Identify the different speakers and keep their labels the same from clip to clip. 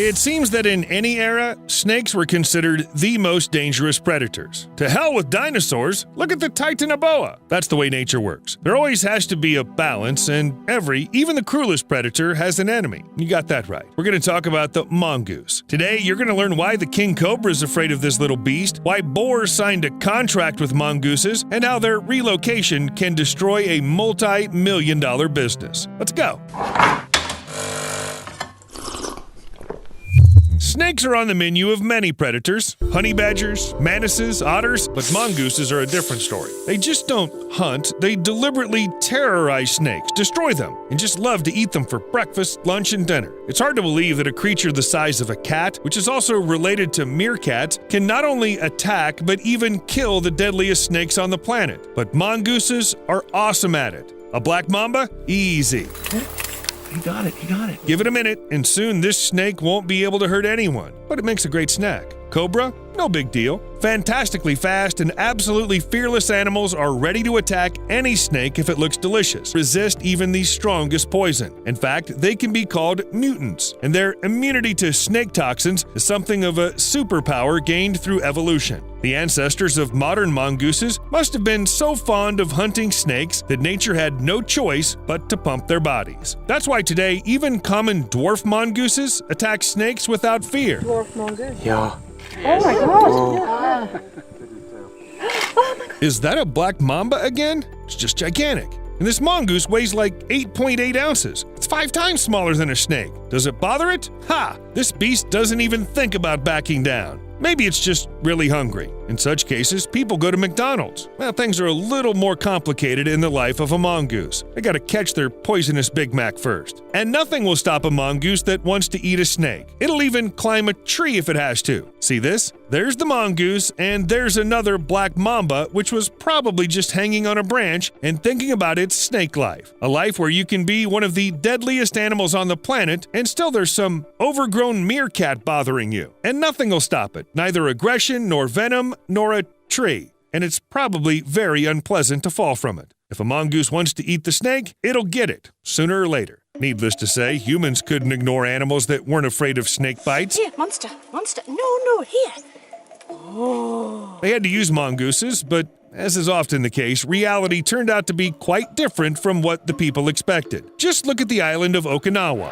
Speaker 1: It seems that in any era, snakes were considered the most dangerous predators. To hell with dinosaurs, look at the Titanoboa. That's the way nature works. There always has to be a balance, and even the cruelest predator has an enemy. You got that right. We're going to talk about the mongoose. Today, you're going to learn why the king cobra is afraid of this little beast, why boars signed a contract with mongooses, and how their relocation can destroy a multi-million-dollar business. Let's go. Snakes are on the menu of many predators. Honey badgers, mantises, otters, but mongooses are a different story. They just don't hunt, they deliberately terrorize snakes, destroy them, and just love to eat them for breakfast, lunch, and dinner. It's hard to believe that a creature the size of a cat, which is also related to meerkats, can not only attack but even kill the deadliest snakes on the planet. But mongooses are awesome at it. A black mamba? Easy.
Speaker 2: You got it.
Speaker 1: Give it a minute, and soon this snake won't be able to hurt anyone, but it makes a great snack. Cobra? No big deal. Fantastically fast and absolutely fearless animals are ready to attack any snake if it looks delicious. Resist even the strongest poison. In fact, they can be called mutants, and their immunity to snake toxins is something of a superpower gained through evolution. The ancestors of modern mongooses must have been so fond of hunting snakes that nature had no choice but to pump their bodies. That's why today, even common dwarf mongooses attack snakes without fear.
Speaker 3: Dwarf mongoose?
Speaker 2: Yeah.
Speaker 3: Oh my gosh! Yeah. Oh my god!
Speaker 1: Is that a black mamba again? It's just gigantic. And this mongoose weighs like 8.8 ounces. It's 5 times smaller than a snake. Does it bother it? Ha! This beast doesn't even think about backing down. Maybe it's just really hungry. In such cases, people go to McDonald's. Well, things are a little more complicated in the life of a mongoose. They gotta catch their poisonous Big Mac first. And nothing will stop a mongoose that wants to eat a snake. It'll even climb a tree if it has to. See this? There's the mongoose, and there's another black mamba, which was probably just hanging on a branch and thinking about its snake life. A life where you can be one of the deadliest animals on the planet, and still there's some overgrown meerkat bothering you. And nothing will stop it. Neither aggression, nor venom, nor a tree. And it's probably very unpleasant to fall from it. If a mongoose wants to eat the snake, it'll get it, sooner or later. Needless to say, humans couldn't ignore animals that weren't afraid of snake bites.
Speaker 3: Here, monster. No, here. Oh.
Speaker 1: They had to use mongooses, but as is often the case, reality turned out to be quite different from what the people expected. Just look at the island of Okinawa,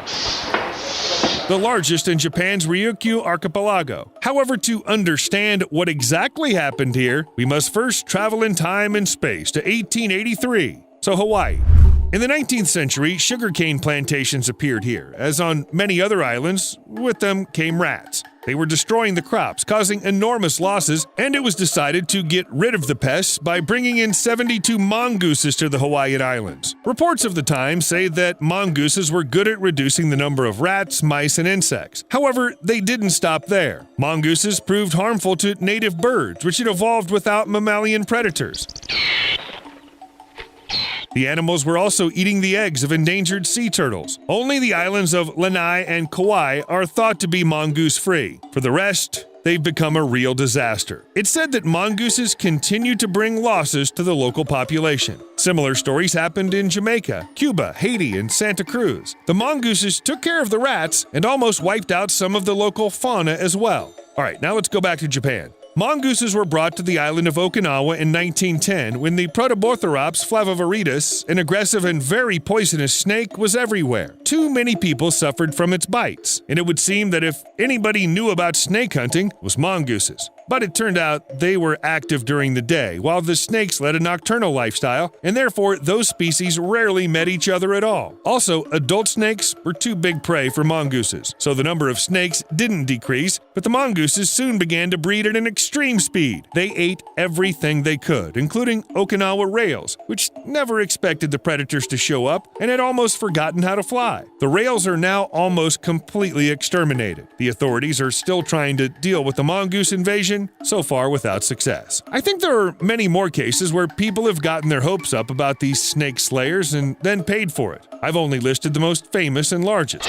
Speaker 1: the largest in Japan's Ryukyu archipelago. However, to understand what exactly happened here, we must first travel in time and space to 1883. So Hawaii. In the 19th century, sugarcane plantations appeared here. As on many other islands, with them came rats. They were destroying the crops, causing enormous losses, and it was decided to get rid of the pests by bringing in 72 mongooses to the Hawaiian Islands. Reports of the time say that mongooses were good at reducing the number of rats, mice, and insects. However, they didn't stop there. Mongooses proved harmful to native birds, which had evolved without mammalian predators. The animals were also eating the eggs of endangered sea turtles. Only the islands of Lanai and Kauai are thought to be mongoose-free. For the rest, they've become a real disaster. It's said that mongooses continue to bring losses to the local population. Similar stories happened in Jamaica, Cuba, Haiti, and Santa Cruz. The mongooses took care of the rats and almost wiped out some of the local fauna as well. All right, now let's go back to Japan. Mongooses were brought to the island of Okinawa in 1910 when the Protoborthorops flavoviridis, an aggressive and very poisonous snake, was everywhere. Too many people suffered from its bites, and it would seem that if anybody knew about snake hunting, it was mongooses. But it turned out they were active during the day, while the snakes led a nocturnal lifestyle, and therefore those species rarely met each other at all. Also, adult snakes were too big prey for mongooses, so the number of snakes didn't decrease, but the mongooses soon began to breed at an extreme speed. They ate everything they could, including Okinawa rails, which never expected the predators to show up and had almost forgotten how to fly. The rails are now almost completely exterminated. The authorities are still trying to deal with the mongoose invasion, so far without success. I think there are many more cases where people have gotten their hopes up about these snake slayers and then paid for it. I've only listed the most famous and largest.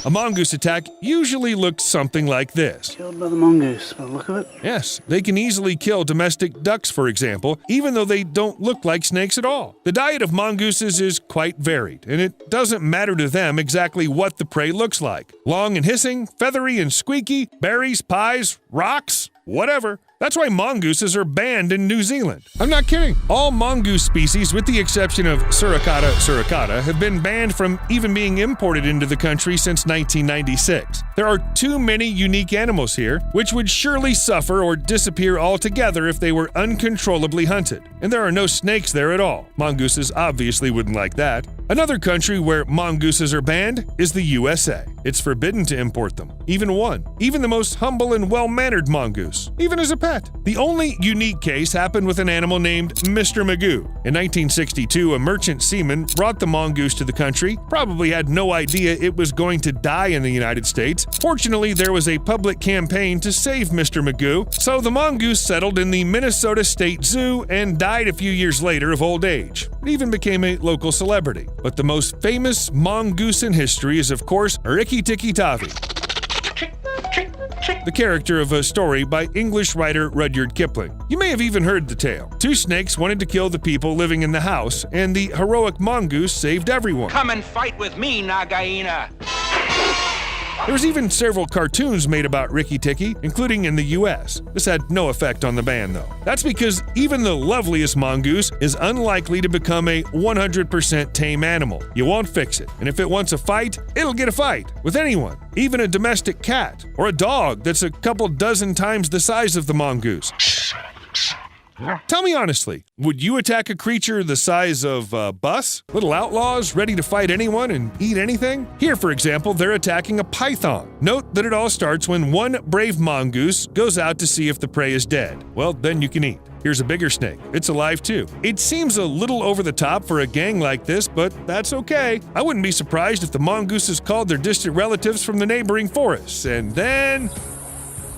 Speaker 1: A mongoose attack usually looks something like this.
Speaker 2: Killed by the mongoose, by the look of it.
Speaker 1: Yes, they can easily kill domestic ducks, for example, even though they don't look like snakes at all. The diet of mongooses is quite varied, and it doesn't matter to them exactly what the prey looks like. Long and hissing, feathery and squeaky, berries, pies, rocks, whatever. That's why mongooses are banned in New Zealand. I'm not kidding. All mongoose species, with the exception of Suricata suricata, have been banned from even being imported into the country since 1996. There are too many unique animals here, which would surely suffer or disappear altogether if they were uncontrollably hunted. And there are no snakes there at all. Mongooses obviously wouldn't like that. Another country where mongooses are banned is the USA. It's forbidden to import them, even one, even the most humble and well-mannered mongoose, even as a pet. The only unique case happened with an animal named Mr. Magoo. In 1962, a merchant seaman brought the mongoose to the country, probably had no idea it was going to die in the United States. Fortunately, there was a public campaign to save Mr. Magoo, so the mongoose settled in the Minnesota State Zoo and died a few years later of old age. It even became a local celebrity. But the most famous mongoose in history is, of course, Rikki Tikki Tavi, the character of a story by English writer Rudyard Kipling. You may have even heard the tale. Two snakes wanted to kill the people living in the house, and the heroic mongoose saved everyone.
Speaker 4: Come and fight with me, Nagaina!
Speaker 1: There was even several cartoons made about Rikki Tikki, including in the US. This had no effect on the ban, though. That's because even the loveliest mongoose is unlikely to become a 100% tame animal. You won't fix it, and if it wants a fight, it'll get a fight with anyone, even a domestic cat or a dog that's a couple dozen times the size of the mongoose. Tell me honestly, would you attack a creature the size of a bus? Little outlaws ready to fight anyone and eat anything? Here, for example, they're attacking a python. Note that it all starts when one brave mongoose goes out to see if the prey is dead. Well, then you can eat. Here's a bigger snake. It's alive too. It seems a little over the top for a gang like this, but that's okay. I wouldn't be surprised if the mongooses called their distant relatives from the neighboring forests, and then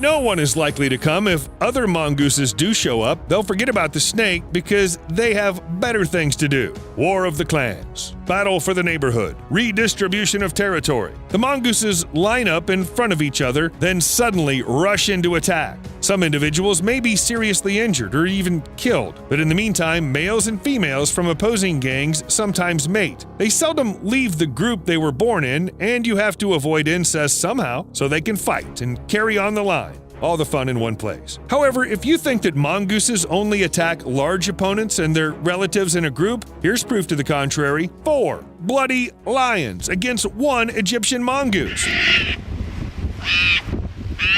Speaker 1: no one is likely to come. If other mongooses do show up, they'll forget about the snake because they have better things to do. War of the clans, battle for the neighborhood, redistribution of territory. The mongooses line up in front of each other, then suddenly rush into attack. Some individuals may be seriously injured or even killed, but in the meantime, males and females from opposing gangs sometimes mate. They seldom leave the group they were born in, and you have to avoid incest somehow so they can fight and carry on the line. All the fun in one place. However, if you think that mongooses only attack large opponents and their relatives in a group, here's proof to the contrary. 4 bloody lions against 1 Egyptian mongoose.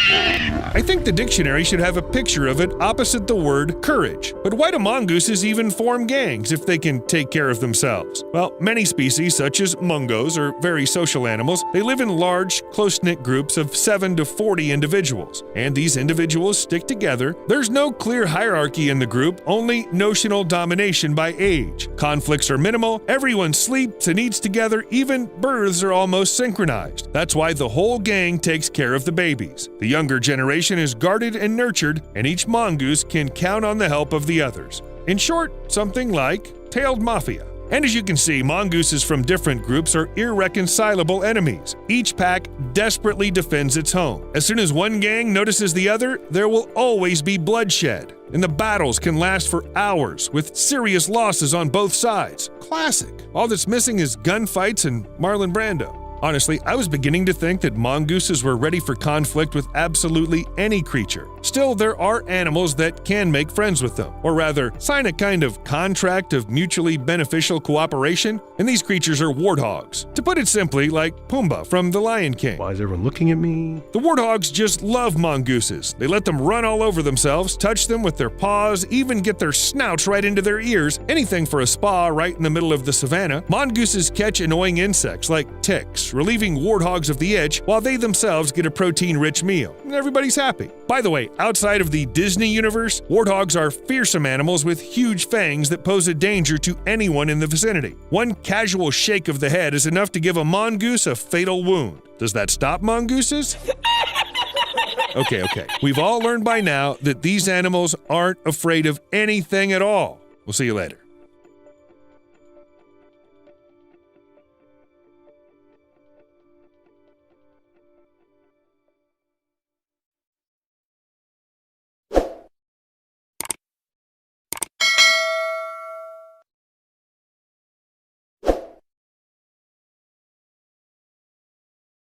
Speaker 1: I think the dictionary should have a picture of it opposite the word courage. But why do mongooses even form gangs if they can take care of themselves? Well, many species, such as mungos, are very social animals. They live in large, close-knit groups of 7 to 40 individuals, and these individuals stick together. There's no clear hierarchy in the group, only notional domination by age. Conflicts are minimal, everyone sleeps and eats together, even births are almost synchronized. That's why the whole gang takes care of the babies. The younger generation is guarded and nurtured, and each mongoose can count on the help of the others. In short, something like tailed mafia. And as you can see, mongooses from different groups are irreconcilable enemies. Each pack desperately defends its home. As soon as one gang notices the other, there will always be bloodshed. And the battles can last for hours, with serious losses on both sides. Classic. All that's missing is gunfights and Marlon Brando. Honestly, I was beginning to think that mongooses were ready for conflict with absolutely any creature. Still, there are animals that can make friends with them, or rather, sign a kind of contract of mutually beneficial cooperation, and these creatures are warthogs. To put it simply, like Pumbaa from The Lion King.
Speaker 2: Why is everyone looking at me?
Speaker 1: The warthogs just love mongooses. They let them run all over themselves, touch them with their paws, even get their snouts right into their ears, anything for a spa right in the middle of the savannah. Mongooses catch annoying insects like ticks, relieving warthogs of the itch, while they themselves get a protein-rich meal. And everybody's happy. By the way, outside of the Disney universe, warthogs are fearsome animals with huge fangs that pose a danger to anyone in the vicinity. One casual shake of the head is enough to give a mongoose a fatal wound. Does that stop mongooses? Okay. We've all learned by now that these animals aren't afraid of anything at all. We'll see you later.